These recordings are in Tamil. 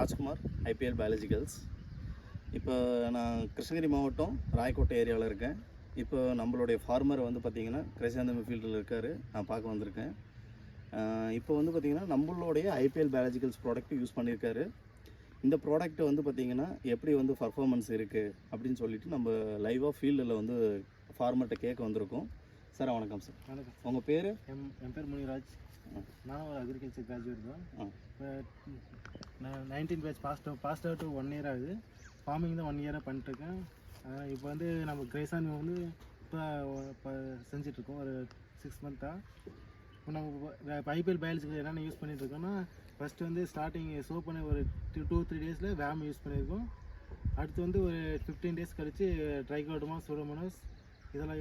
Rajkumar, IPL biologicals. இப்போ நான் கிருஷ்ணகிரி மாவட்டம் ராயக்கோட்டை ஏரியாவில் இருக்கேன். இப்போ நம்மளுடைய ஃபார்மர் வந்து பார்த்திங்கன்னா கிரைசாந்தமி ஃபீல்டில் இருக்கார். நான் பார்க்க வந்திருக்கேன். இப்போ வந்து பார்த்திங்கன்னா நம்மளுடைய ஐபிஎல் பயாலஜிக்கல்ஸ் ப்ராடக்ட் யூஸ் பண்ணியிருக்காரு. இந்த ப்ராடக்ட் வந்து பார்த்திங்கன்னா எப்படி வந்து பர்ஃபார்மன்ஸ் இருக்குது அப்படின்னு சொல்லிட்டு நம்ம லைவாக ஃபீல்டில் வந்து ஃபார்மர்கிட்ட கேட்க வந்திருக்கோம். சார் வணக்கம் சார். வணக்கம். உங்கள் பேர்? என் பேர் முனிராஜ். நான் ஒரு அக்ரிகல்ச்சர் கிராஜுவேட் தான். நான் 19 பேட்ச் பாஸ்ட் அவுட் 1 இயர் ஆகுது. ஃபார்மிங் தான் 1 இயராக பண்ணிட்டுருக்கேன். இப்போ வந்து நம்ம கிரைசான் வந்து இப்போ செஞ்சிட்ருக்கோம் ஒரு 6 மந்த்தாக. இப்போ நம்ம ஐபிஎல் பயாலஜிக்கல் என்னென்ன யூஸ் பண்ணிகிட்ருக்கோன்னா, ஃபஸ்ட்டு வந்து ஸ்டார்டிங் சோப் பண்ணி ஒரு 2-3 டேஸில் வேம் யூஸ் பண்ணியிருக்கோம். அடுத்து வந்து ஒரு 15 டேஸ் கழித்து ட்ரைகோடர்மா, சூடோமோனாஸ், இதெல்லாம்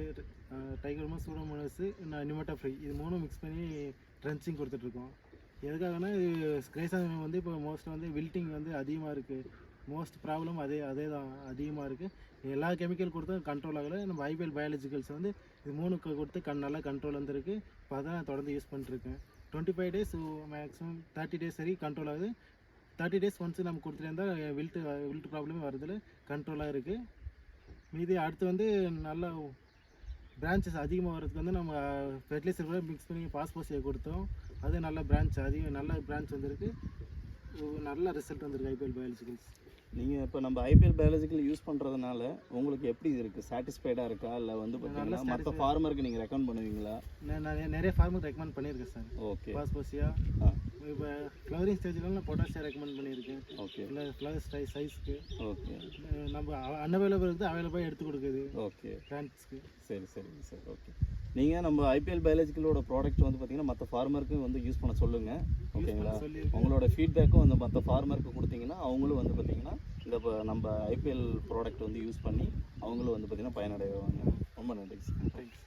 ட்ரைகோடர்மா, சூடோமோனாஸு, நிமோட்டோஃப்ரை இது 3 மிக்ஸ் பண்ணி ட்ரென்ச்சிங் கொடுத்துட்ருக்கோம். எதுக்காகனா கிரைசான் வந்து இப்போ மோஸ்ட்டாக வந்து வில்ட்டிங் வந்து அதிகமாக இருக்குது. மோஸ்ட் ப்ராப்ளம் அதே தான் அதிகமாக இருக்குது. எல்லா கெமிக்கல் கொடுத்தும் கண்ட்ரோல் ஆகலை. நம்ம ஐபிஎல் பயாலஜிக்கல்ஸ் வந்து இது 3 கொடுத்து நல்லா கண்ட்ரோல் வந்துருக்கு. இப்போ அதான் நான் தொடர்ந்து யூஸ் பண்ணிட்டுருக்கேன். 25 டேஸ் மேக்ஸிமம் 30 டேஸ் வரைக்கும் கண்ட்ரோல் ஆகுது. 30 டேஸ் ஒன்ஸ் நம்ம கொடுத்துட்டே இருந்தால் வில்ட்டு ப்ராப்ளமே வரதில்ல, கண்ட்ரோலாக இருக்குது. மீதி அடுத்து வந்து நல்லா பிரான்ச்சஸ் அதிகமாக வர்றதுக்கு வந்து நம்ம ஃபெர்டிலைசர் கூட மிக்ஸ் பண்ணி பாஸ்போசியை கொடுத்தோம். அது நல்ல நல்ல பிரான்ச் வந்திருக்கு. நல்ல ரிசல்ட் வந்திருக்கு ஐபிஎல் பயாலஜிக்கல்ஸ். நீங்கள் இப்போ நம்ம ஐபிஎல் பயாலஜிக்கல் யூஸ் பண்ணுறதுனால உங்களுக்கு எப்படி இருக்குது? சாட்டிஸ்ஃபைடாக இருக்கா? இல்லை வந்து பார்த்தீங்கன்னா மற்ற ஃபார்மருக்கு நீங்கள் ரெக்கமெண்ட் பண்ணுவீங்களா? நான் நிறைய ஃபார்மருக்கு ரெக்கமெண்ட் பண்ணியிருக்கேன் சார். ஓகே. பாஸ்போசியா இப்போ ஃப்ளவரிங் ஸ்டேஜில் நான் பொட்டாசியா ரெக்கமெண்ட் பண்ணியிருக்கேன். ஓகே. இல்லை ஃப்ளவர் சைஸ்க்கு. ஓகே. நம்ம அன்அவைலபிள் இருக்குது, அவைலபிளாக எடுத்து கொடுக்குது. ஓகே. பிரான்ச்ஸ்க்கு. சரி சார். ஓகே. நீங்கள் நம்ம ஐபிஎல் பயாலஜிக்கலோட ப்ராடக்ட் வந்து பார்த்திங்கன்னா மற்ற ஃபார்மருக்கு வந்து யூஸ் பண்ண சொல்லுங்கள். ஓகேங்களா? உங்களோட ஃபீட்பேக்கும் வந்து மற்ற ஃபார்மருக்கு கொடுத்தீங்கன்னா அவங்களும் வந்து பார்த்திங்கன்னா இந்த நம்ம ஐபிஎல் ப்ராடக்ட் வந்து யூஸ் பண்ணி அவங்களும் வந்து பார்த்திங்கன்னா பயனடைவாங்க. ரொம்ப நன்றி. தேங்க்ஸ்.